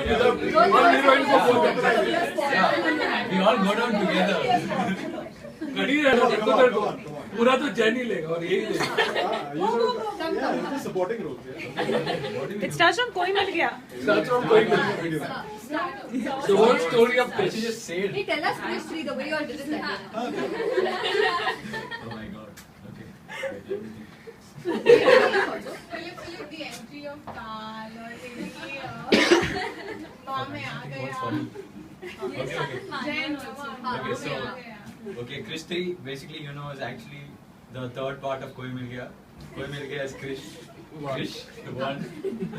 without. One heroine for both. Yeah, we all go down together. घड़ी रहना देखो तो पूरा तो जैन ही लेगा और यही लेगा. supporting role. It starts from कोई मिल गया. Starts from going to the whole story of She Krrish. just said. Hey, tell us Krrish 3 the way you all did it. Oh my god. Okay. Will you the entry of Tal or Mom mein aa What's gaya. funny? Okay. Jen, Okay, so okay, Krrish 3 basically is actually the third part of Koi Mil Gaya. Koi Mil Gaya is Krrish 1.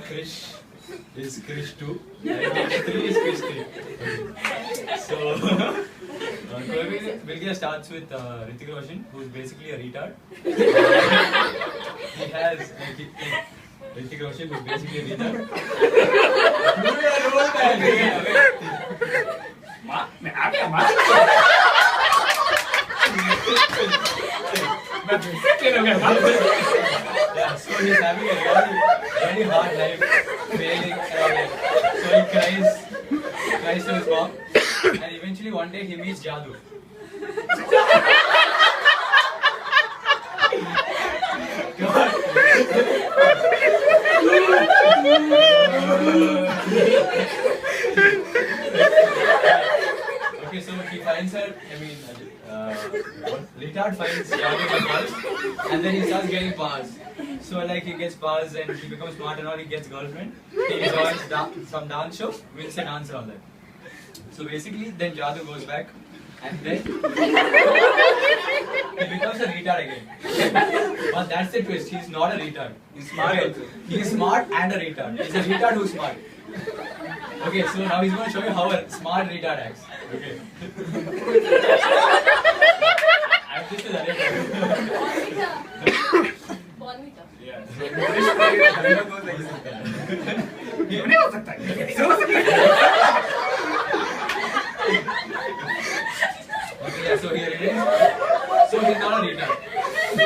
Krrish is Krrish 2. And Krrish 3 is Krrish 3. Okay. So Koi Mil Gaya starts with Hrithik Roshan, who is basically a retard. He has Hrithik Roshan, who is basically a retard. Yeah, so he's having a very hard life, failing and all that. So he cries to his mom, and eventually one day he meets Jadoo. Okay, so he finds her, retard finds Jadoo in the and then he starts getting powers. So like he gets powers and he becomes smart and all, he gets girlfriend. He joins some dance show, wins a dance and all that. So basically then Jadoo goes back and then he becomes a retard again. But that's the twist, he's not a retard. He's smart. Okay. He's smart and a retard. He's a retard who's smart. Okay, so now he's going to show you how a smart retard acts. Okay. And this is Bonita. Yeah. Okay, yeah, so here it is. So he's not a retard.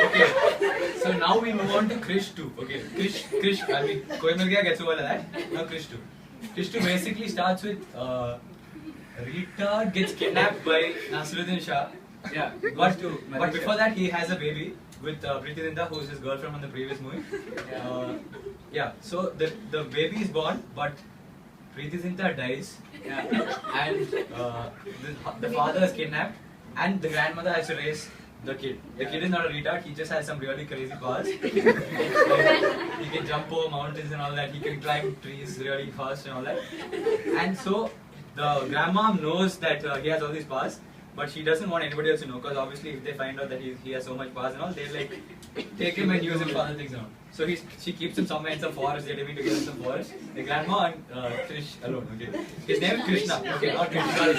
Okay. So now we move on to Krrish 2. Okay. Krrish, I mean, Koi Mil Gaya gets over that. Now Krrish 2. Krrish 2 basically starts with retard gets kidnapped by Nasiruddin Shah. Yeah. But before that he has a baby with Preeti Zinta, who is his girlfriend from the previous movie. Yeah. So the baby is born, but Preeti Zinta dies. Yeah. And the father is kidnapped, and the grandmother has to raise the kid. The kid is not a retard, he just has some really crazy powers. Like, he can jump over mountains and all that, he can climb trees really fast and all that. And so the grandma knows that he has all these powers, but she doesn't want anybody else to know, because obviously if they find out that he has so much powers and all, they'll like take him and use him for other things and all. So she keeps him somewhere in some forest, they're living together in some forest. The grandma and Krrish alone, okay. His name is Krishna, okay, not Krishna, sorry.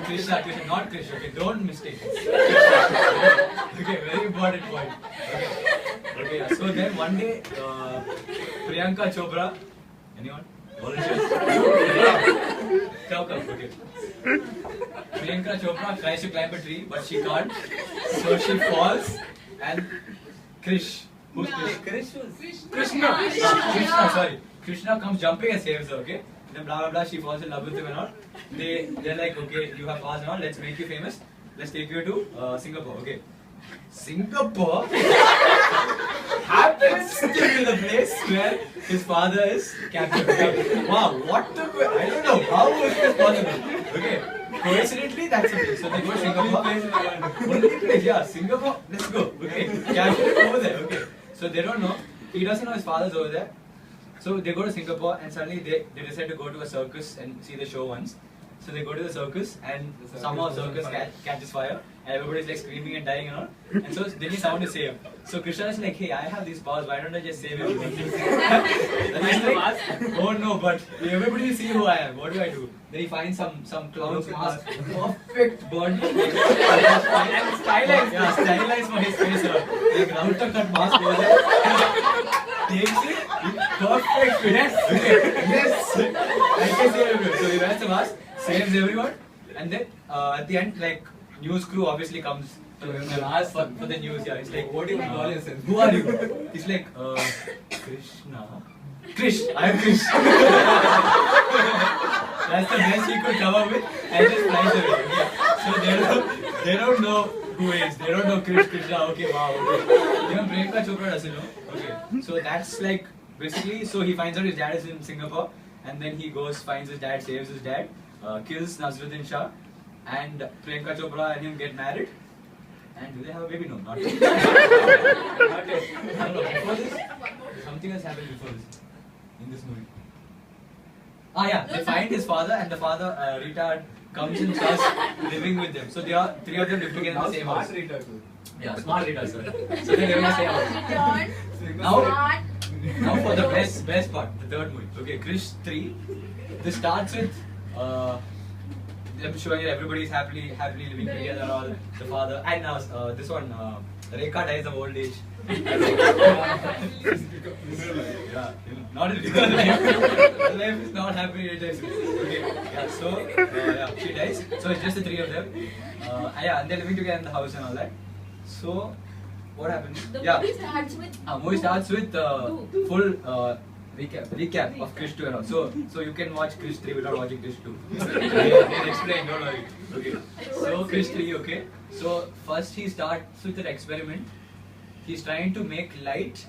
Krishna, not Krrish, okay, don't mistake it. Okay, very important point. Okay, so then one day, Priyanka Chopra, anyone? Volunteers? Come, okay. Priyanka Chopra tries to climb a tree, but she can't. So she falls, and Krrish, who's Krrish? Krishna, sorry. Krishna comes jumping and saves her, okay? Then blah blah blah, she falls in love with him and all. They're like, okay, you have powers and all, let's make you famous. Let's take you to Singapore, okay? Singapore happens to be the place where his father is captured. Wow, what the... I don't know, how is this possible? Okay, coincidentally, that's the place. So they go to Singapore. Only place, yeah, Singapore, let's go. Okay, captured over there, okay. So they don't know, he doesn't know his father's over there. So they go to Singapore and suddenly they decide to go to a circus and see the show once. So they go to the circus and somehow the circus catches fire and everybody's like screaming and dying and all. And so they need someone to save. So Krishna is like, hey, I have these powers, why don't I just save everyone? And he's like, oh no, but everybody will see who I am, what do I do? Then he finds some clown's mask, perfect body, and stylized, yeah, stylized for his face, like router cut mask over there. Takes it, perfect fit. Yes, yes. I can save everyone. So he wears the mask, saves everyone, and then at the end, like, news crew obviously comes to ask for the news. Yeah, it's like, what do you call yourself? Who are you? He's like, Krishna. Krrish, I am Krrish. That's the best he could come up with, and just flies away. Okay. So they don't know who he is. They don't know Krishna. Okay, wow. Okay. Even Priyanka Chopra doesn't know. Okay. So that's like basically. So he finds out his dad is in Singapore, and then he goes, finds his dad, saves his dad, kills Nazruddin Shah, and Priyanka Chopra and him get married. And do they have a baby? No, not yet. Not yet. I don't know. Before this, something has happened before this in this movie. Ah yeah, they find his father, and the father retard comes and starts living with them. So they are three of them live together in the same house. Yeah, smart retard. Sorry. So they live in the same house. Now for the best part, the third movie. Okay, Krrish 3. This starts with them showing that everybody is happily living together. All the father and now this one Rekha dies of old age. Yeah, not in real life. Life is not happy. Okay, yeah. So yeah, she dies. So it's just the three of them. Yeah, and they're living together in the house and all that. So what happens? The movie starts with full recap of Krrish 2 and all. So you can watch Krrish 3 without watching Krrish 2. They'll explain, don't worry. Okay. So Krrish 3, okay. So first he starts with an experiment. He's trying to make light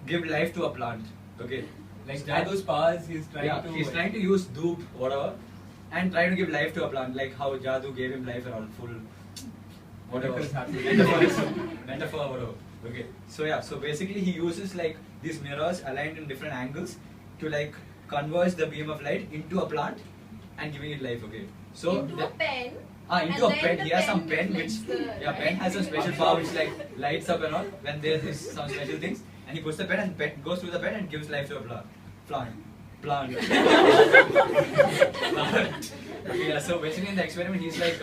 give life to a plant. Okay. Like Jadu's powers, he's trying to use dhoop, whatever, and try to give life to a plant, like how Jadu gave him life and all, full whatever. Metaphor, whatever. Okay. So yeah, so basically he uses like these mirrors aligned in different angles to like converge the beam of light into a plant and giving it life. Okay. So into a pen. Into a pen. He has some pen which pen has some special power which like lights up and all when there is some special things, and he puts the pen and pen goes through the pen and gives life to a plant. Okay, yeah, so basically in the experiment he's like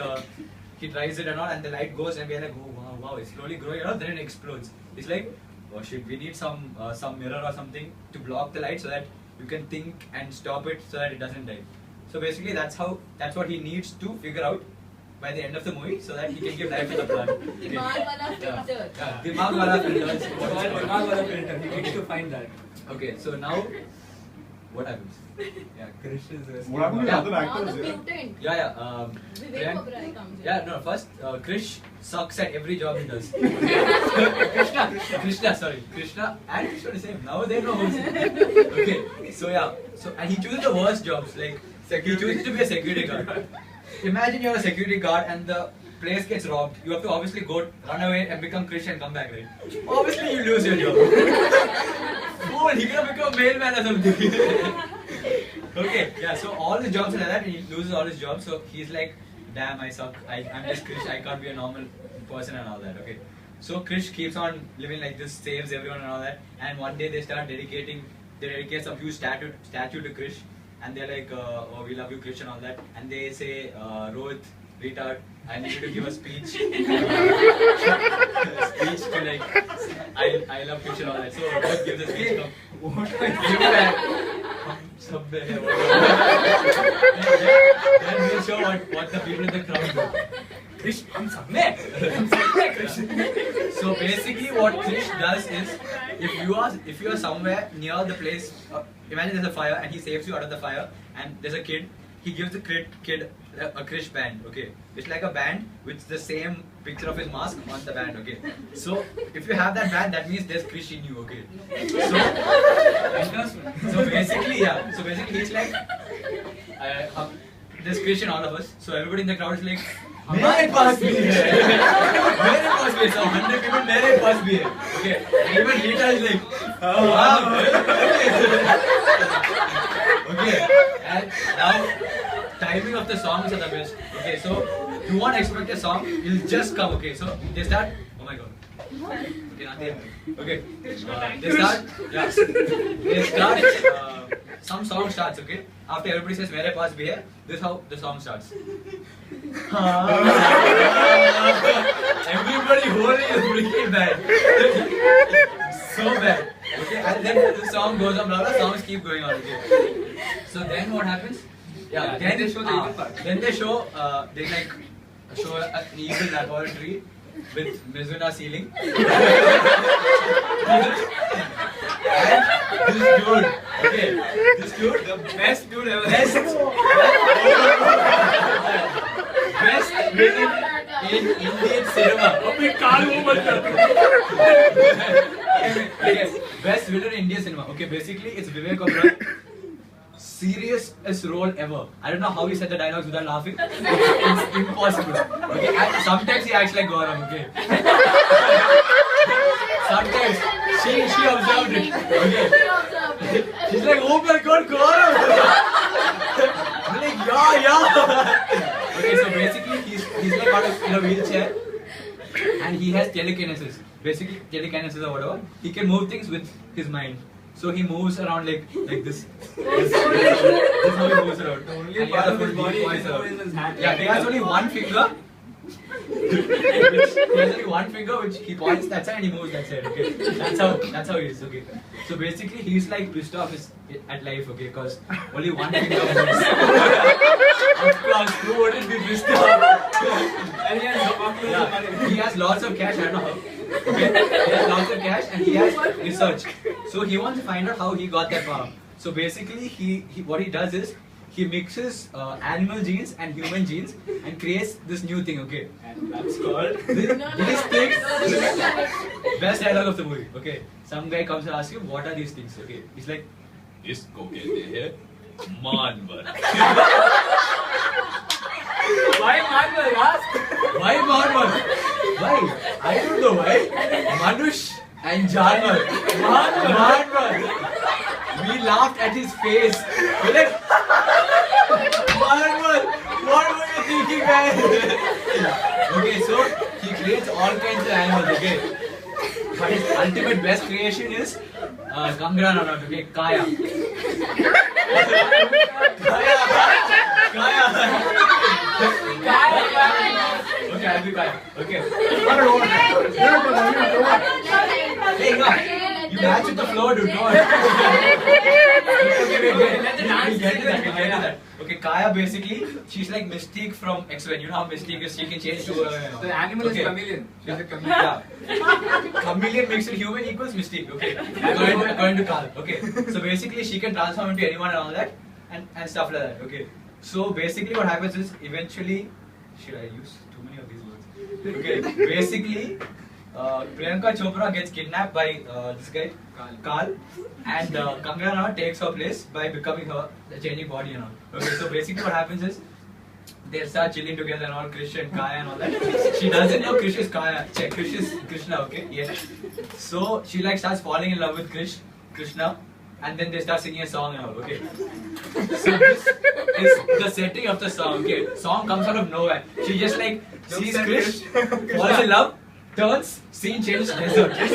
he tries it and all, and the light goes and we're like, oh wow, it's slowly growing and all, then it explodes. It's like, oh shit, we need some mirror or something to block the light so that you can think and stop it so that it doesn't die. So basically that's what he needs to figure out by the end of the movie so that he can give life to the plant. Dimag wala filter. Yeah, Dimag wala filter. Dimag wala filter. He needs to find that. Okay, so now what happens? Yeah, Krrish is What happened to the other Now the actors? mutant. Yeah. Vivek Oberoi comes in. Yeah, no, first Krrish sucks at every job he does. Krishna and Krishna the same. Now they know who's okay. So yeah, and he chooses the worst jobs. Like he chooses to be a security guard. Imagine you're a security guard and the place gets robbed. You have to obviously run away and become Krrish and come back, right? Obviously you lose your job. Fool, he could have become mailman or something. Okay, yeah, so all his jobs are like that and he loses all his jobs. So he's like, damn, I suck. I'm just Krrish. I can't be a normal person and all that. Okay. So Krrish keeps on living like this, saves everyone and all that. And one day they dedicate some huge statue to Krrish. And they're like, oh, we love you, Krrish and all that. And they say, Rohit, retard, I need you to give a speech. Speech to like, I love Krrish and all that. So Rohit gives a speech. Then we'll show what the people in the crowd do. Krrish, I'm Samay. So basically what Krrish does is, if you are somewhere near the place, imagine there's a fire and he saves you out of the fire, and there's a kid, he gives the kid a Krrish band. Okay, it's like a band with the same picture of his mask on the band. Okay, so if you have that band, that means there's Krrish in you. Okay, so basically he's like there's Krrish in all of us. So everybody in the crowd is like, मेरे पास भी है, मेरे पास भी है, so 100 people मेरे पास भी है. Okay, even Rita is like, wow. Okay, and now timing of the songs are the best. Okay, so you won't expect a song, it'll just come. Okay, so they start. Oh my god. Okay, not there. Okay, they start. Some song starts. Okay, after everybody says मेरे पास भी है, this is how the song starts. Everybody holding is freaking bad. So bad. Okay, and then the song goes on, blah blah, songs keep going on. Okay. So then what happens? Yeah, then they show the evil part. Then they show an evil laboratory with Mizuna ceiling. And this dude, okay, this dude, the Best dude ever. best villain in Indian cinema. अभी काल वो बन जाता है। Okay, best villain in Indian cinema. Okay, basically it's Vivek Oberoi. Seriousest role ever. I don't know how he said the dialogues without laughing. It's impossible. Okay, and sometimes he acts like Gaurav. Okay. Sometimes she observed it. Okay. She's like, oh my God, Gaurav. I'm like, yeah. Okay, so basically he's like out of in a wheelchair, and he has telekinesis. Basically telekinesis or whatever. He can move things with his mind. So he moves around like this. This is how he moves around. The only And he part has a of his full body deep is voice around. his hand. Yeah, he has only one finger. He has only one finger which he points that side and he moves that side. Okay, that's how he is. Okay, so basically he's like pissed off at life. Okay, because only one finger moves. Of course, who wouldn't be pissed off? And he has no buckle Yeah, money. he has lots of cash. I don't know how. Okay, he has lots of cash and he has research. So he wants to find out how he got that power. So basically, he what he does is he mixes animal genes and human genes and creates this new thing. Okay, and that's called these things. Best dialogue of the movie. Okay, some guy comes and asks him, "What are these things?" Okay, he's like, "इसको कहते हैं मानवर." Why Marvel? Ask. Why Marvel? Why? I don't know why. Manush and Jarman. Marvel. We laughed at his face. We're like, Marvel. What were you thinking, man? Okay, so he creates all kinds of animals. Okay, but his ultimate best creation is Gangra Nana. Okay, Kaya. Kaya. Okay, I'll be Kaya. Okay. Hey, no. You match with the flow, dude. No. Okay, wait. We'll get to that. Okay, Kaya basically, she's like Mystique from X-Men. You know how Mystique is? She can change to The animal is okay. chameleon. She's a chameleon. Yeah. Chameleon makes it human equals Mystique. Okay. According to Carl. Okay. So basically, she can transform into anyone and all that, and stuff like that. Okay. So basically, what happens is eventually, should I use too many of these words? Okay. Basically, Priyanka Chopra gets kidnapped by this guy Carl, and Kangana Ranaut takes her place by becoming her, changing body and all. Okay. So basically, what happens is they start chilling together and all, Krrish and Kaya and all that. She doesn't know Krrish is Kaya. Check, Krrish is Krishna. Okay. Yes. So she like starts falling in love with Krishna. And then they start singing a song and all, okay? So this is the setting of the song, okay? Song comes out of nowhere. She just like sees Krrish, falls in love, turns, scene changes, desert. This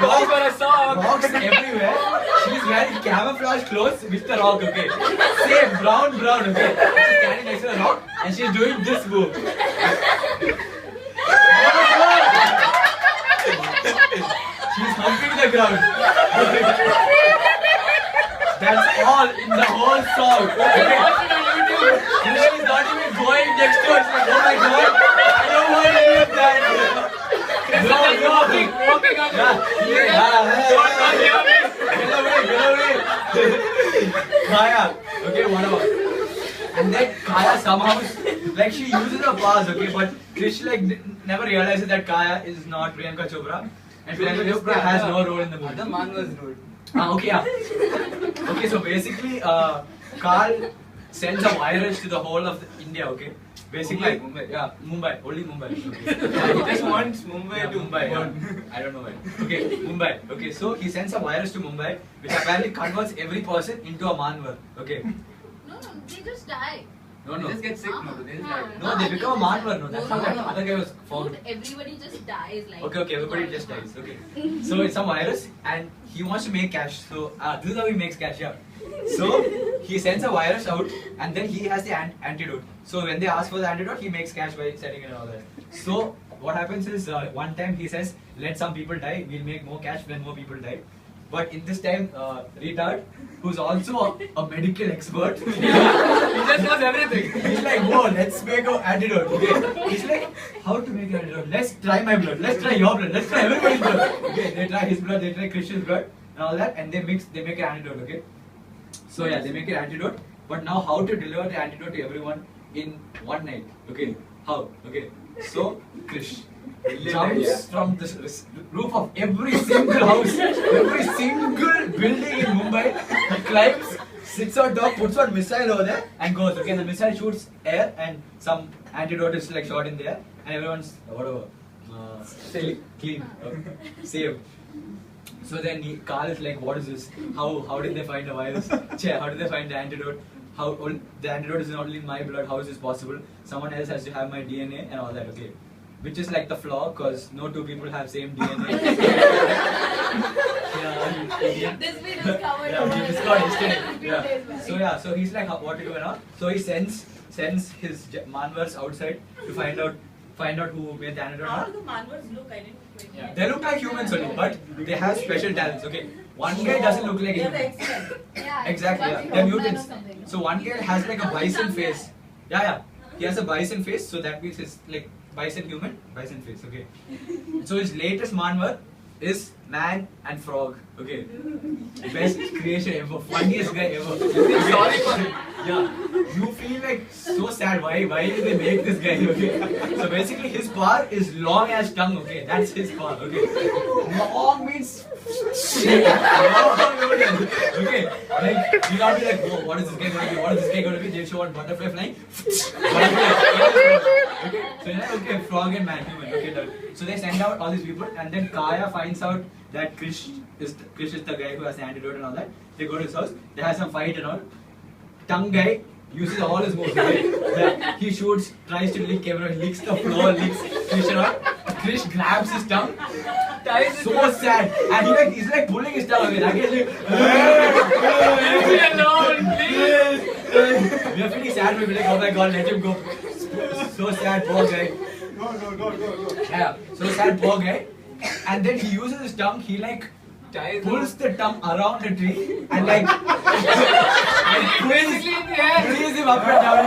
Walks on a song. rocks everywhere. She's wearing camouflage clothes with the rock, okay? Same, brown, okay? She's standing next to the rock and she's doing this move. She's humping the ground. That's all in the whole song. Okay. Krrish is not even going next to us. Like, oh my God, I don't want any of that. No. Walking on Yeah. Get away. Kaya. Okay, whatever. And then Kaya somehow, like she uses her powers, okay, but Krrish like never realizes that Kaya is not Priyanka Chopra. And Priyanka Chopra has no role in the movie. The Marvel's role. Okay, yeah. Okay, so basically, Carl sends a virus to the whole of India, okay? Basically, Mumbai. Yeah, Mumbai. Only Mumbai. Okay. He just wants Mumbai Yeah, to Mumbai. Yeah. I don't know why. Okay, Mumbai. Okay, so he sends a virus to Mumbai, which apparently converts every person into a manvar. Okay. No, they just die. No. They just get sick, no. They just die. No, they become a manvar. No, that's how that other guy was formed. Dude, everybody just dies like. Okay, everybody just dies. Okay. So it's some virus and he wants to make cash. So this is how he makes cash, yeah. So he sends a virus out and then he has the antidote. So when they ask for the antidote, he makes cash by selling it and all that. So what happens is one time he says, let some people die, we'll make more cash when more people die. But in this time, retard, who's also a medical expert. He just knows everything. He's like, whoa, let's make an antidote. Okay. He's like, how to make an antidote? Let's try my blood. Let's try your blood. Let's try everybody's blood. Okay. They try his blood. They try Krish's blood and all that, and they make an antidote. Okay. So yeah, they make an antidote. But now, how to deliver the antidote to everyone in one night? Okay. How? Okay. So Krrish jumps from the roof of every single house, every single building in Mumbai. He climbs, sits on top, puts one missile over there, and goes. Okay, and the missile shoots air, and some antidote is like shot in there, and everyone's whatever, clean, safe. So then Carl is like, what is this? How did they find the virus? How did they find the antidote? The antidote is not only in my blood. How is this possible? Someone else has to have my DNA and all that. Okay. Which is like the flaw, because no two people have same DNA. Yeah, This video is covered. yeah, over. we discovered yesterday. Few Yeah. days back. So he's like, what to do and all. So he sends his manvers outside to find out who made the antidote. How do the manvers look? I didn't quite Yeah. get They look like humans only, but they have special talents. Okay, one guy doesn't look like a They're the human. X-Men. Yeah, Exactly, it's yeah. like They're Roman or mutants. something. So one guy has like a bison face. Yeah. He has a bison face, so that means it's like bison face. Okay. So his latest manvar is man and frog. Okay. Best creation ever, funniest guy ever. Sorry for him. Yeah. You feel like so sad. Why did they make this guy? Okay. So basically his power is long as tongue. Okay. That's his power. Okay. Long means shit. Okay. Like you'll not be like, whoa, what is this guy going to be? What is this guy going to be? They'll show one butterfly flying. Okay. So you're like, okay, frog and man, human. Okay, done. So they send out all these people, and then Kaya finds out that Krrish is the guy who has the antidote and all that. They go to his house. They have some fight and all. Tongue guy uses all his moves. Okay? Yeah. He shoots, tries to lick everyone, licks the floor, licks Krrish and all. Krrish grabs his tongue. So sad, and he's like pulling his tongue away. Like, Leave me alone, please. we are feeling sad. We're like, oh my god, let him go. So sad, poor guy. Go. Yeah, so sad, poor guy. And then he uses his tongue. He like pulls the tongue around the tree and like Basically in the air. pulls him up and down.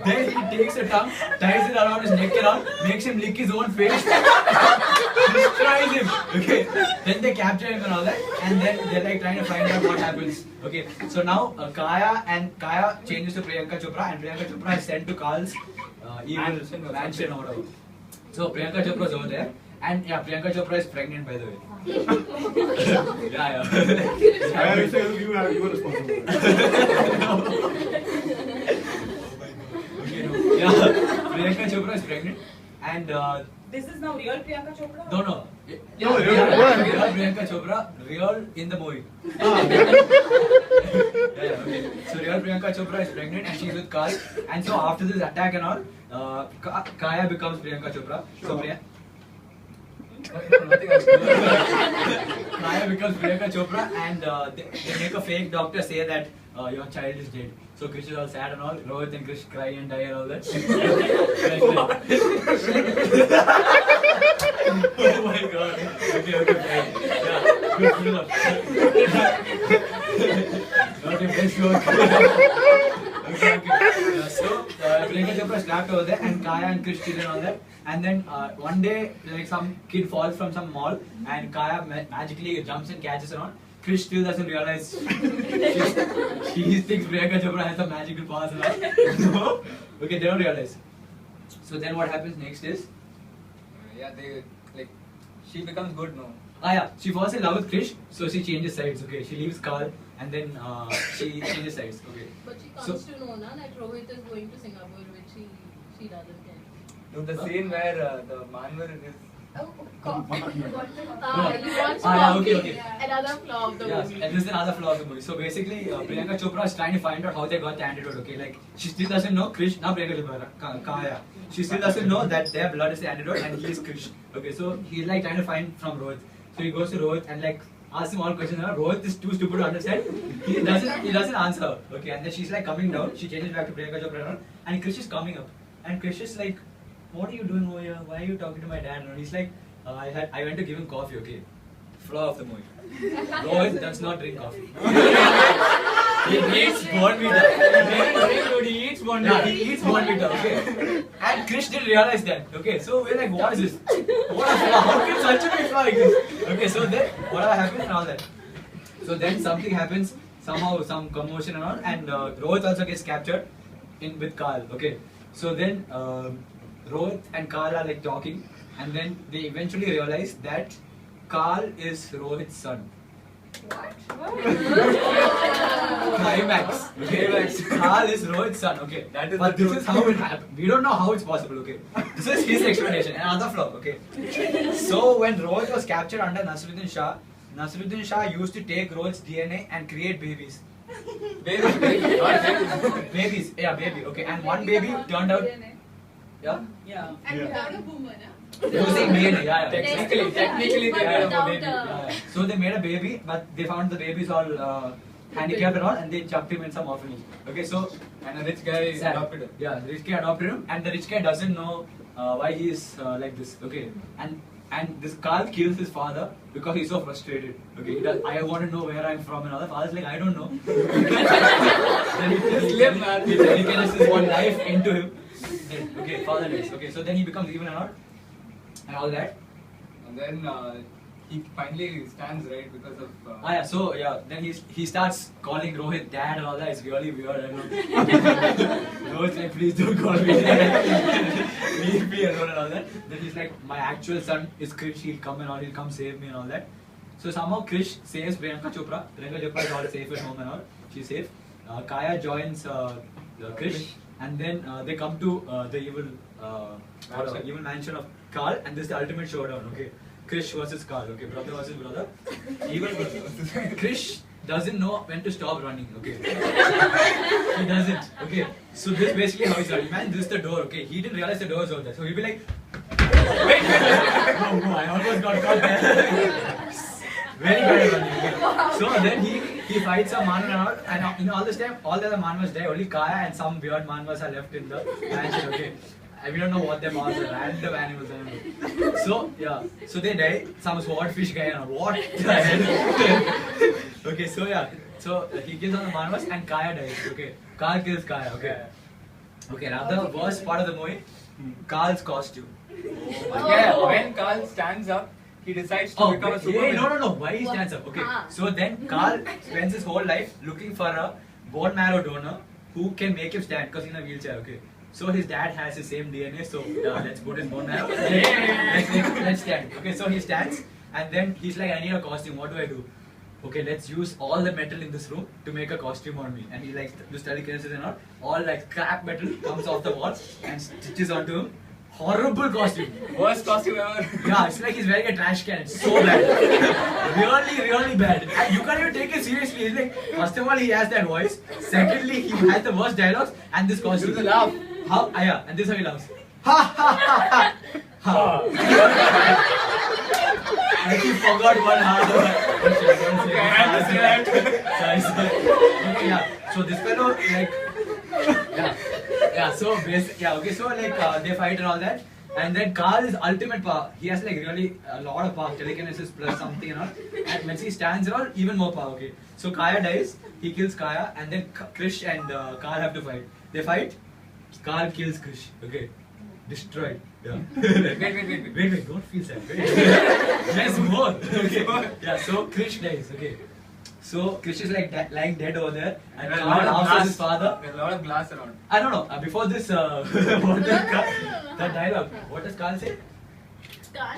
Then he takes the tongue, ties it around his neck and all, makes him lick his own face, destroys him. Okay. Then they capture him and all that, and then they're like trying to find out what happens. Okay. So now Kaya changes to Priyanka Chopra, and Priyanka Chopra is sent to Carl's evil mansion or whatever. So Priyanka Chopra is over there, and yeah, Priyanka Chopra is pregnant, by the way. Yeah. I say you are responsible. Okay, no. Yeah, Priyanka Chopra is pregnant, and This is now real Priyanka Chopra? no. No, Yeah, real Priyanka Chopra, real in the movie. Okay. So real Priyanka Chopra is pregnant and she's with Carl, and so after this attack and all, Kaya becomes Priyanka Chopra. So Kaya becomes Priyanka Chopra, and they make a fake doctor say that your child is dead. So Krrish is all sad and all. Rohit and Krrish cry and die and all that. Oh my god. Okay, fine. Yeah, good enough. Not your best work. Okay. Yeah, so Priyanka Chopra is trapped over there, and Kaya and Krrish chill and all that. And then one day, like some kid falls from some mall, and Kaya magically jumps and catches her on. Krrish still doesn't realize he thinks Priyanka Chopra has some magical powers and all. No? Okay, they don't realize. So then what happens next is, Yeah, she becomes good now. yeah, she falls in love with Krrish, so she changes sides. Okay, she leaves Carl, and then she changes sides. Okay. But she So- comes to know na, that Rohit is going to Singapore, which she doesn't care. No, the scene where the manvar is. Oh, God. You watched yeah, Monkey. okay. Another flaw of the Yes, movie. and this is another flaw of the movie. So basically, Priyanka Chopra is trying to find out how they got the antidote. Okay, like she still doesn't know Krrish. Now Priyanka Chopra, Kaya. She still doesn't know that their blood is the antidote, and he is Krrish. Okay, so he's like trying to find from Rohit. So he goes to Rohit and like asks him all questions. Rohit is too stupid to understand. He doesn't answer. Okay, and then she's like coming down. She changes back to Priyanka Chopra, and Krrish is coming up. And Krrish is like, "What are you doing over here? Why are you talking to my dad?" And he's like, I went to give him coffee. Okay, flaw of the movie. Rohit does not drink coffee. He eats Bonvita. He eats one. Yeah, he eats Bonvita, okay. And Krish didn't realize that, okay. So we're like, what is this? What a flaw? How can such a big flaw exist? Okay, so then what happens and all that. So then something happens, somehow some commotion and all, and Rohit also gets captured with Carl, okay. So then Rohit and Carl are like talking, and then they eventually realize that Carl is Rohit's son. Climax. Okay. Carl is Rohit's son. Okay. That is but the this truth. is how it happened. We don't know how it's possible. Okay. This is his explanation. Another flaw. Okay. So when Rohit was captured under Nasruddin Shah used to take Rohit's DNA and create babies. Babies. Yeah, baby. Okay. And one baby turned out. Yeah. Yeah. And without a boomer, na? Using DNA. Yeah. Technically, they But made a without baby. So they made a baby, but they found the babies all handicapped and all, and they chucked him in some orphanage. Okay, so And a rich guy sad. adopted him. Yeah, the rich guy adopted him, and the rich guy doesn't know why he is like this. Okay, and this Carl kills his father because he's so frustrated. Okay, I want to know where I'm from, and all. The father's like, I don't know. Then he live, man. dedicates his one life into him. Then, okay, father dies. Okay, so then he becomes evil and all that. And then he finally stands right because of. Yeah, so yeah, then he starts calling Rohit dad and all that. It's really weird. I know. Rohit's like, please don't call me dad. Leave me alone and all that. Then he's like, my actual son is Krrish. He'll come and all. He'll come save me and all that. So somehow Krrish saves Priyanka Chopra. Priyanka Chopra is all safe at home and all. She's safe. Kaya joins Krrish, and then they come to the evil mansion of Carl, and this is the ultimate showdown. Okay. Krrish versus Carl, okay, brother versus brother. Evil brother. Krrish doesn't know when to stop running, okay. He doesn't, okay. So this is basically how he's running. Man, this is the door, okay. He didn't realize the door was out there. So he'll be like, wait. No, I almost got caught there. Very bad running, okay. So then he fights some Manvar and all, and all this time, all the other Manvars die. Only Kaya and some weird Manvars are left in the mansion, okay. We don't know what them are, the random animals. I don't know. So yeah, so they die. Some swordfish guy and what the hell? Okay, so yeah, so he kills all the Manvas and Kaya dies. Okay, Carl kills Kaya. Okay, okay. Now the worst part of the movie, Carl's costume. Yeah, when Carl stands up, he decides to become a supervillain. No. Why he stands up? Okay, so then Carl spends his whole life looking for a bone marrow donor who can make him stand because he's in a wheelchair. Okay. So his dad has the same DNA, so let's put his bone marrow. Let's stand. Okay, so he stands, and then he's like, I need a costume. What do I do? Okay, let's use all the metal in this room to make a costume on me. And he like does telekinesis and all like crap metal comes off the wall and stitches onto him. Horrible costume. Worst costume ever. Yeah, it's like he's wearing a trash can. It's so bad. Really bad. And you can't even take it seriously. It's like, first of all, he has that voice. Secondly, he has the worst dialogues and this costume. Do the laugh. How? Yeah, and this is how he laughs. Ha ha ha ha. Ha. Like he forgot one hard word. Sorry. Okay, yeah. So this fellow like, yeah. So okay. So like they fight and all that, and then Carl is ultimate power. He has like really a lot of power, telekinesis plus something and all. And when he stands and all, even more power. Okay. So Kaya dies. He kills Kaya, and then Krrish and Carl have to fight. They fight. Carl kills Krrish. Okay. Destroyed. Yeah. Wait. Don't feel sad. Wait. There's more. Okay. Yeah. So Krrish dies. Okay. So Krrish is like lying dead over there, and There's a Carl lot of asks glass. his father. There's a lot of glass around. I don't know. Before this, that dialogue. What does Carl say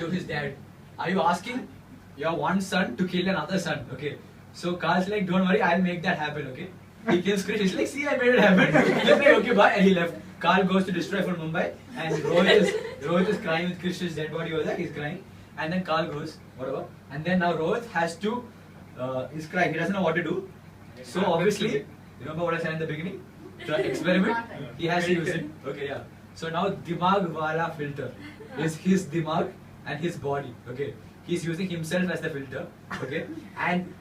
to his dad? Are you asking your one son to kill another son? Okay. So Carl's like, don't worry, I'll make that happen. Okay. He kills Krrish. He's like, see, I made it happen. He's like, okay, bye, and he left. Carl goes to destroy for Mumbai, and Rohit is crying with Krish's dead body over there. He's crying, and then Carl goes, whatever, and then now Rohit has to. He's crying. He doesn't know what to do. So obviously, remember what I said in the beginning? The experiment. He has to use it. Okay, yeah. So now Dimag Wala filter is his Dimag and his body. Okay. He's using himself as the filter. Okay. And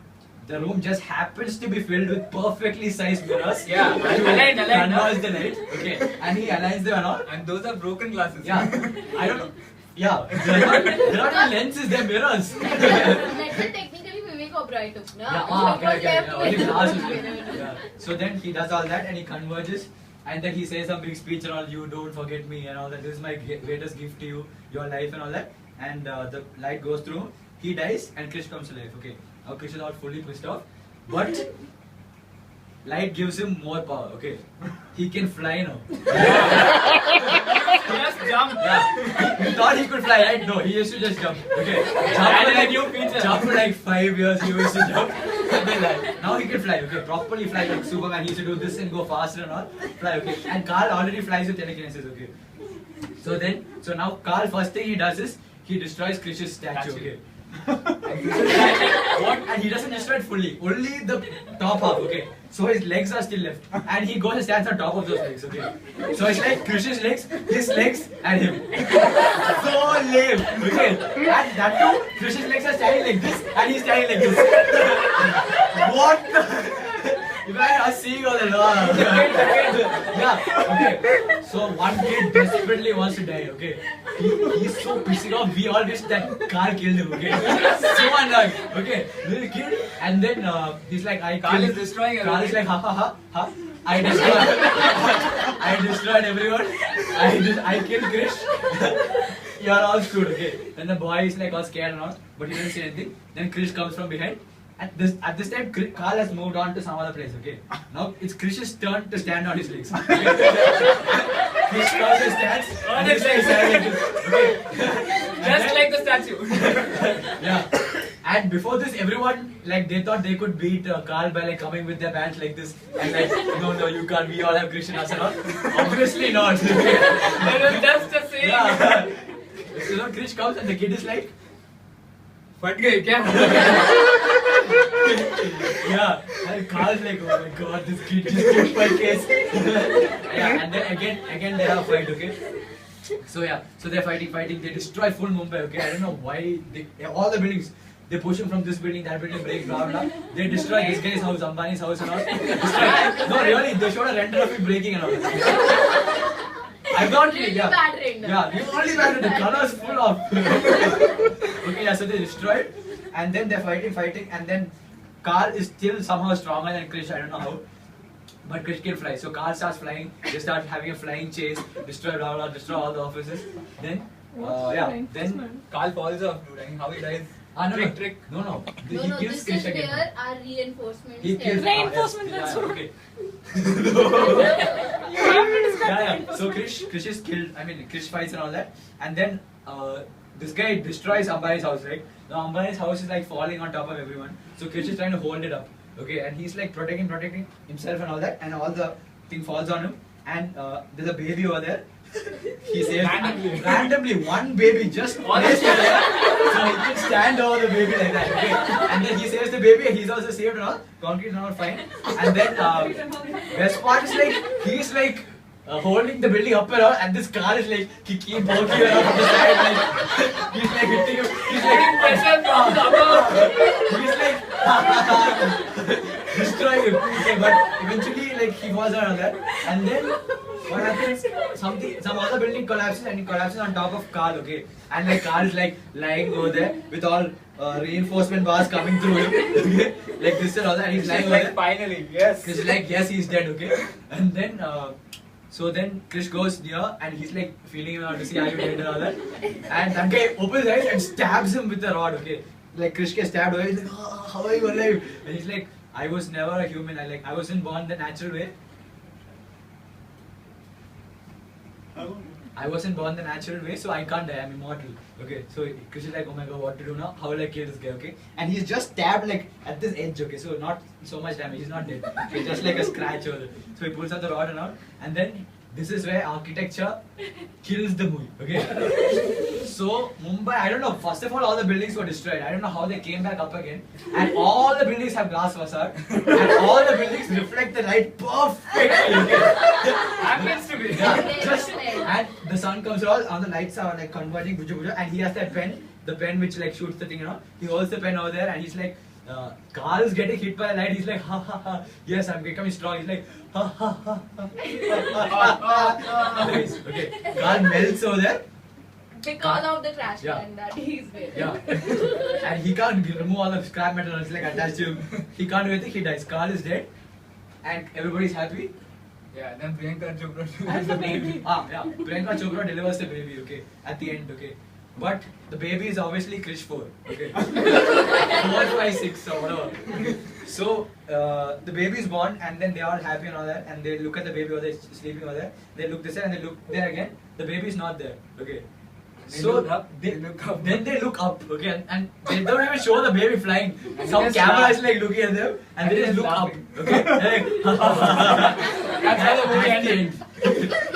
the room just happens to be filled with perfectly sized mirrors. Yeah, aligned. Converge the light. Okay. And he aligns them and all. And those are broken glasses. Yeah. I don't know. Yeah, they're not even lenses, they're mirrors. Narrated technically Vivek Oberoi took, na? Yeah, So it was left only with glass is mirror. left. Yeah. So then he does all that and he converges and then he says some big speech and all, you don't forget me and all that. This is my greatest gift to you, your life and all that. And the light goes through, he dies and Krrish comes to life. Okay, now Krrish is all fully pissed off. But light gives him more power. Okay, he can fly now. Just jump. Yeah, he thought he could fly, right? No, he used to just jump. Okay, Added a new feature. Jump for like 5 years. He used to jump. And then like, now he can fly. Okay, properly fly like Superman. He used to do this and go faster and all. Fly. Okay, and Carl already flies with telekinesis. Okay, so now Carl first thing he does is he destroys Krrish's statue. Okay. What? And he doesn't destroy it fully. Only the top half. Okay. So his legs are still left, and he goes and stands on top of those legs. Okay. So it's like Krrish's legs, his legs, and him. So lame. Okay. And that too, Krrish's legs are standing like this, and he's standing like this. What? You guys are seeing all the law. Yeah. Okay. So one kid desperately wants to die. Okay. He's so pissing off. We all wish that Carl killed him. Okay. So annoying. Okay. Little kid, and then he's like, Carl is destroying everything. Carl is like, ha ha ha ha. I destroyed everyone. I killed Krrish. You're all screwed. Okay. Then the boy is like all scared and all, but he doesn't say anything. Then Krrish comes from behind. At this time, Carl has moved on to some other place. Okay. Now it's Krrish's turn to stand on his legs. Okay. Krrish comes and stands on his legs. Okay. Just like the statue. Yeah. And before this, everyone like they thought they could beat Carl by like coming with their bands like this and like no you can't. We all have Krrish us and all. Obviously not. It was just a saying. Yeah. So now Krrish comes and the kid is like. फट गई क्या? Yeah, and Carl's like, oh my god, this kid just took my case. Yeah, and then again they have a fight, okay? So yeah, so they're fighting, they destroy full Mumbai, okay? I don't know why, all the buildings, they push him from this building, that building, break, blah blah. They destroy this guy's house, Ambani's house and all. Destroy. No, really, they showed a render of him breaking and all. I got Really it, yeah. bad render. Yeah, you only bad render, the color's full of. Okay, yeah, so they destroy it, and then they're fighting, and then Carl is still somehow stronger than Krrish, I don't know how. But Krrish can fly. So Carl starts flying, they start having a flying chase, destroy blah blah, destroy all the offices. Then, then Carl falls off, dude. I mean, how he dies. no, Trick. No, No, he no, kills this is Krrish again. where our reinforcements He kills help. Reinforcement, that's what- okay. You have to describe Yeah. reinforcement. So Krrish is killed. I mean, Krrish fights and all that, and then this guy destroys Ambani's house, right? Now Ambani's house is like falling on top of everyone. So Krrish is trying to hold it up, okay? And he's like protecting himself and all that, and all the thing falls on him. And there's a baby over there. He saves randomly one baby just placed over there, so he can stand over the baby like that. Okay? And then he saves the baby. He's also saved and all. Concrete and all fine. And then best part is like he's like holding the building up and all, and this car is like he keep walking around from the side like he's like hitting him. He's like Pressure from above. he's like destroying him. Okay, but eventually like he falls around that, and then what happens? Some other building collapses and it collapses on top of Carl. Okay, and like Carl is like lying over there with all reinforcement bars coming through him. Okay, like this and all that, and he's lying over Like there. finally, yes. He's like, yes, he's dead. Okay, and then. So then Krrish goes near and he's like feeling him out to see are you dead and all that. And that guy opens his eyes and stabs him with a rod, okay? Like Krrish gets stabbed away, he's like, oh, how are you alive? And he's like, I was never a human, I wasn't born the natural way. I wasn't born the natural way, so I can't die, I'm immortal. Okay, so Krrish is like, oh my god, what to do now? How will I kill this guy, okay? And he's just stabbed like at this edge, okay? So not so much damage, he's not dead. Okay, just like a scratch over there. So he pulls out the rod and all, and then this is where architecture kills the movie, okay? So Mumbai, I don't know, first of all the buildings were destroyed. I don't know how they came back up again. And all the buildings have glass facade, and all the buildings reflect the light perfectly, okay? Happens to be. Yeah, just and the sun comes out, all the lights are like converging, and he has that pen, the pen which like shoots the thing, you know. He holds the pen over there, and he's like, Carl is getting hit by a light. He's like, ha ha ha, yes, I'm becoming strong. He's like, ha ha ha ha. Nice. Okay, Carl melts over there, Because of the trash Yeah. can that he's wearing. Yeah. And he can't remove all the scrap metal, it's like attached to him. He can't do anything, he dies. Carl is dead. And everybody's happy. Yeah, then Priyanka Chopra As the baby. Yeah. Priyanka Chopra delivers the baby, okay? At the end, okay? But the baby is obviously Krrish 4, okay? 4, 5, 6 or whatever. Okay. So, the baby is born and then they are happy and all that. And they look at the baby over there, sleeping over there. They look this way and they look there again. The baby is not there, okay? They look up, they look up. Then they look up, okay, and they don't even show the baby flying. And Some just camera laugh. is like looking at them, and And they just just look laughing. up, okay. That's how the movie At the ended. end.